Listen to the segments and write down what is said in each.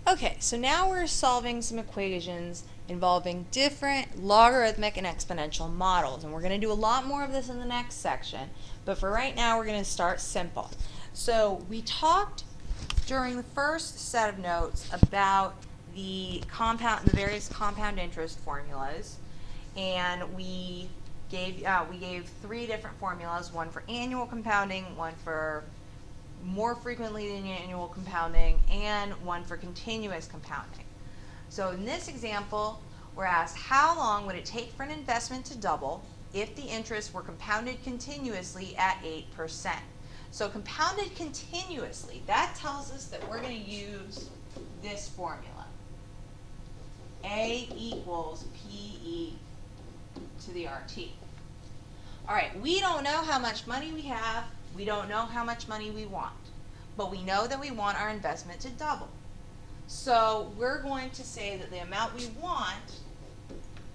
Okay, so now we're solving some equations involving different logarithmic and exponential models, and we're going to do a lot more of this in the next section, but for right now we're going to start simple. So we talked during the first set of notes about the various compound interest formulas, and we gave three different formulas: one for annual compounding, one for more frequently than annual compounding, and one for continuous compounding. So in this example, we're asked how long would it take for an investment to double if the interest were compounded continuously at 8%. So compounded continuously, that tells us that we're going to use this formula. A equals PE to the RT. All right, we don't know how much money we have. We don't know how much money we want, but we know that we want our investment to double. So we're going to say that the amount we want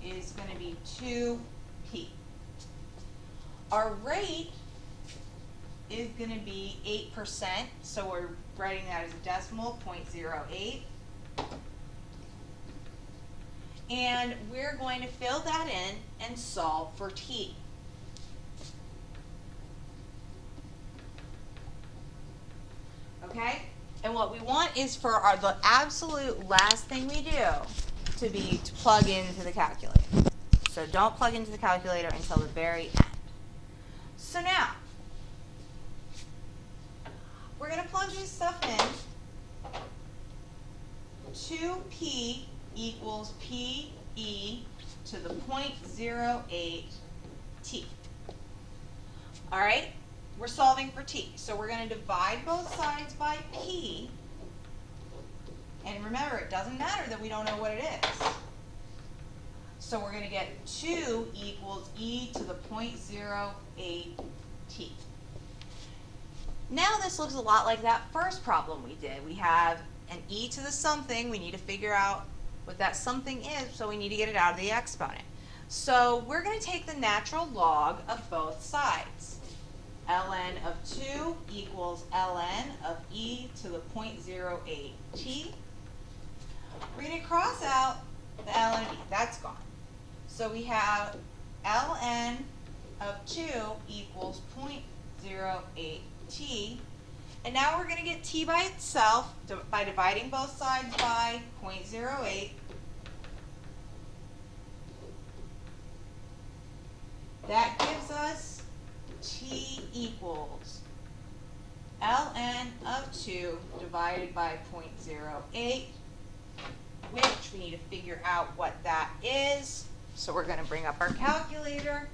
is going to be 2p. Our rate is going to be 8%, so we're writing that as a decimal, 0.08. And we're going to fill that in and solve for t. Okay? And what we want is for the absolute last thing we do to be to plug into the calculator. So don't plug into the calculator until the very end. So now, we're going to plug this stuff in. 2p equals PE to the 0.08 t. All right? We're solving for t. So we're going to divide both sides by p. And remember, it doesn't matter that we don't know what it is. So we're going to get 2 equals e to the 0.08 t. Now this looks a lot like that first problem we did. We have an e to the something. We need to figure out what that something is, so we need to get it out of the exponent. So we're going to take the natural log of both sides. ln of 2 equals ln of e to the 0.08 t. We're going to cross out the ln of e. That's gone. So we have ln of 2 equals 0.08 t. And now we're going to get t by itself by dividing both sides by 0.08. That gives us t equals ln of 2 divided by 0.08, which we need to figure out what that is. So we're going to bring up our calculator.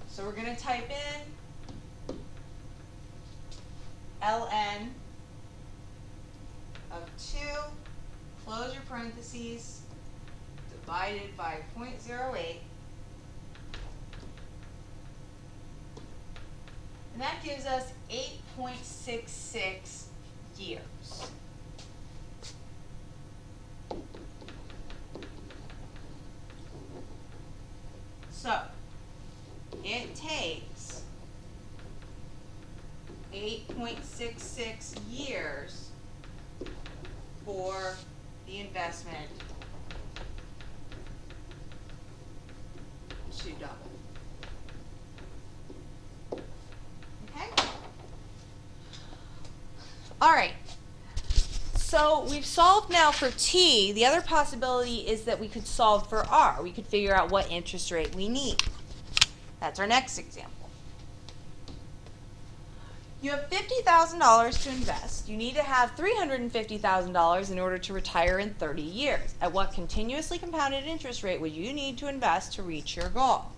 So we're going to type in ln of 2, close your parentheses, divided by 0.08. And that gives us 8.66 years. So, it takes 8.66 years for the investment to double. Okay? All right. So we've solved now for t. The other possibility is that we could solve for r. We could figure out what interest rate we need. That's our next example. You have $50,000 to invest. You need to have $350,000 in order to retire in 30 years. At what continuously compounded interest rate would you need to invest to reach your goal?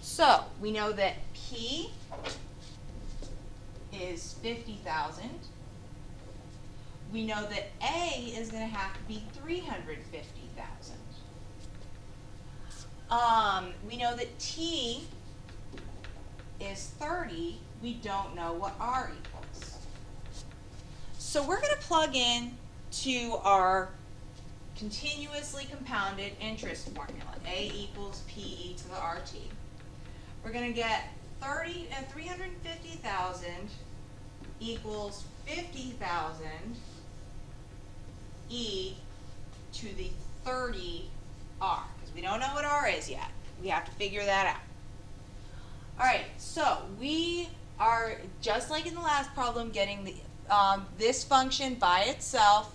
So we know that P is 50,000. We know that A is going to have to be 350,000. We know that T is 30. We don't know what R equals. So we're going to plug in to our continuously compounded interest formula. A equals PE to the RT. We're going to get 350,000 equals 50,000 e to the 30 r, because we don't know what r is yet. We have to figure that out. All right, so we are, just like in the last problem, getting the this function by itself,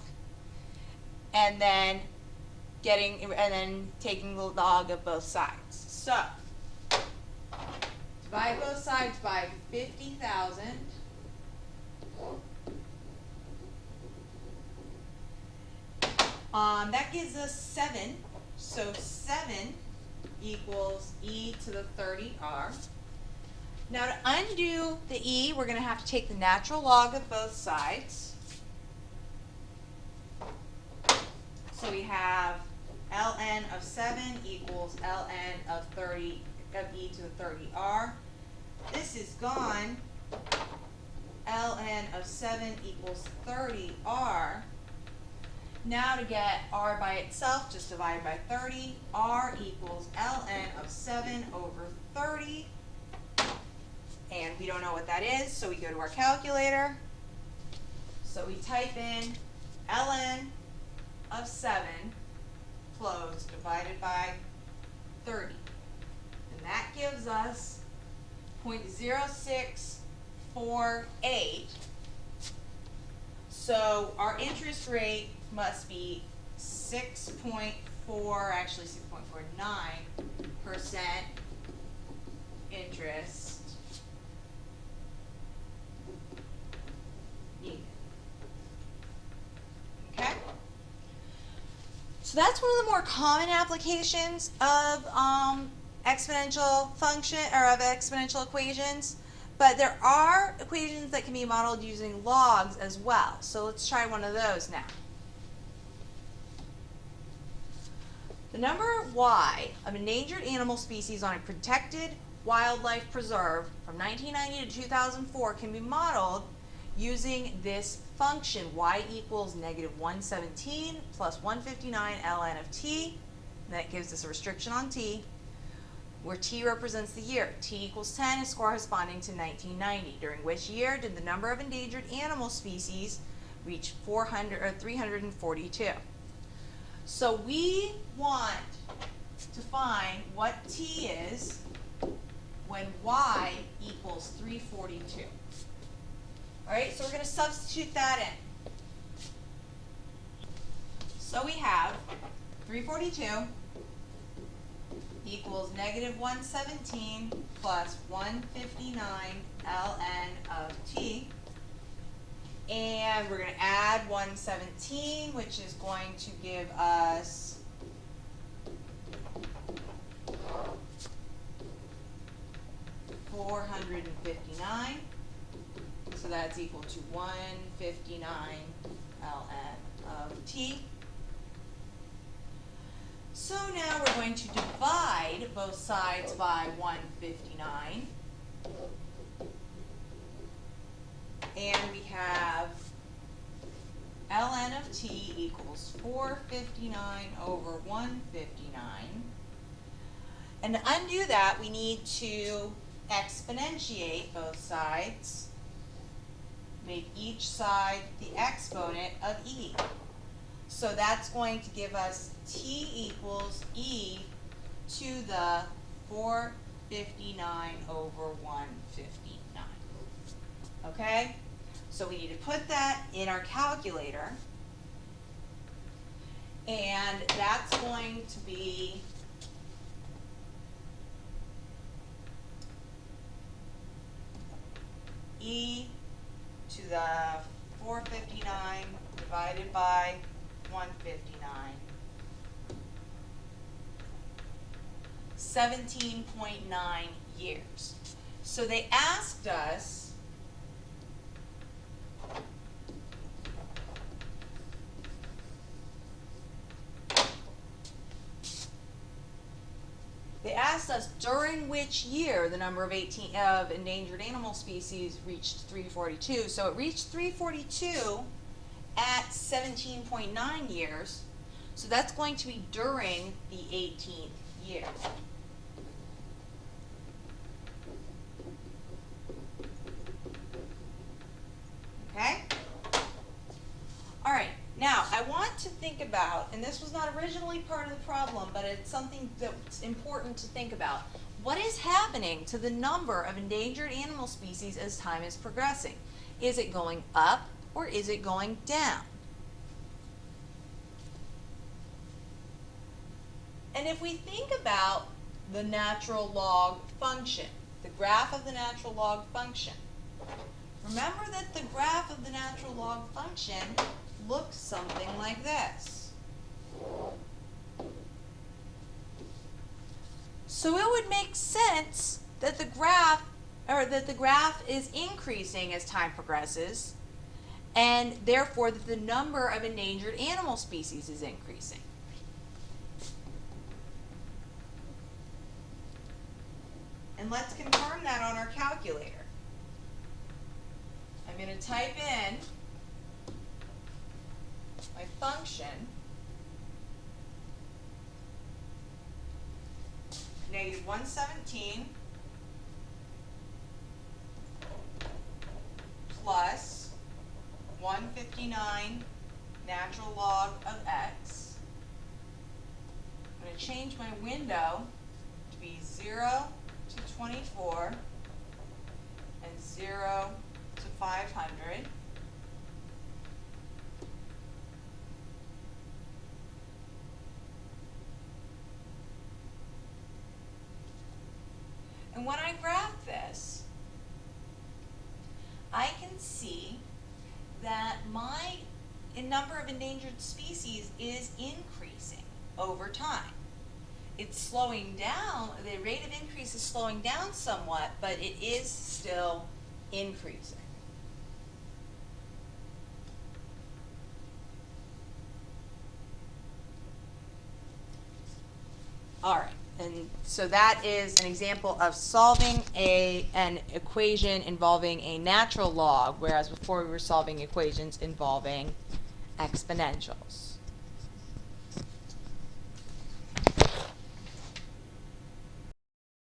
and then taking the log of both sides. So divide both sides by 50,000. That gives us 7. So 7 equals e to the 30r. Now to undo the e, we're going to have to take the natural log of both sides. So we have ln of 7 equals ln of 30 of e to the 30r. This is gone. Ln of 7 equals 30r. Now to get r by itself, just divide by 30. R equals ln of 7 over 30. And we don't know what that is, so we go to our calculator. So we type in ln of 7 closed divided by 30. And that gives us 0.0648. So our interest rate must be 6.49% interest needed. Okay? So that's one of the more common applications of exponential function, or of exponential equations. But there are equations that can be modeled using logs as well. So let's try one of those now. The number y of endangered animal species on a protected wildlife preserve from 1990 to 2004 can be modeled using this function, y equals -117 plus 159 ln of t. And that gives us a restriction on t, where t represents the year. T equals 10 is corresponding to 1990, during which year did the number of endangered animal species reach 342. So we want to find what t is when y equals 342. All right, so we're going to substitute that in. So we have 342 equals -117 plus 159 ln of t. And we're going to add 117, which is going to give us 459. So that's equal to 159 ln of t. So now we're going to divide both sides by 159. And we have ln of t equals 459 over 159. And to undo that, we need to exponentiate both sides. Make each side the exponent of e. So that's going to give us t equals e to the 459 over 159. Okay? So we need to put that in our calculator. And that's going to be e to the 459 divided by 159. 17.9 years. So they asked us during which year the number of endangered animal species reached 342. So it reached 342 at 17.9 years. So that's going to be during the 18th year. Okay? I want to think about, and this was not originally part of the problem, but it's something that's important to think about. What is happening to the number of endangered animal species as time is progressing? Is it going up or is it going down? And if we think about the natural log function, the graph of the natural log function, remember that the graph of the natural log function looks something like this. So it would make sense that the graph is increasing as time progresses, and therefore that the number of endangered animal species is increasing. And let's confirm that on our calculator. I'm going to type in my function, -117 plus 159 natural log of x. I'm going to change my window to be 0 to 24 and 0 to 500. And when I graph this, I can see that my number of endangered species is increasing over time. It's slowing down, the rate of increase is slowing down somewhat, but it is still increasing. All right, and so that is an example of solving an equation involving a natural log, whereas before we were solving equations involving exponentials.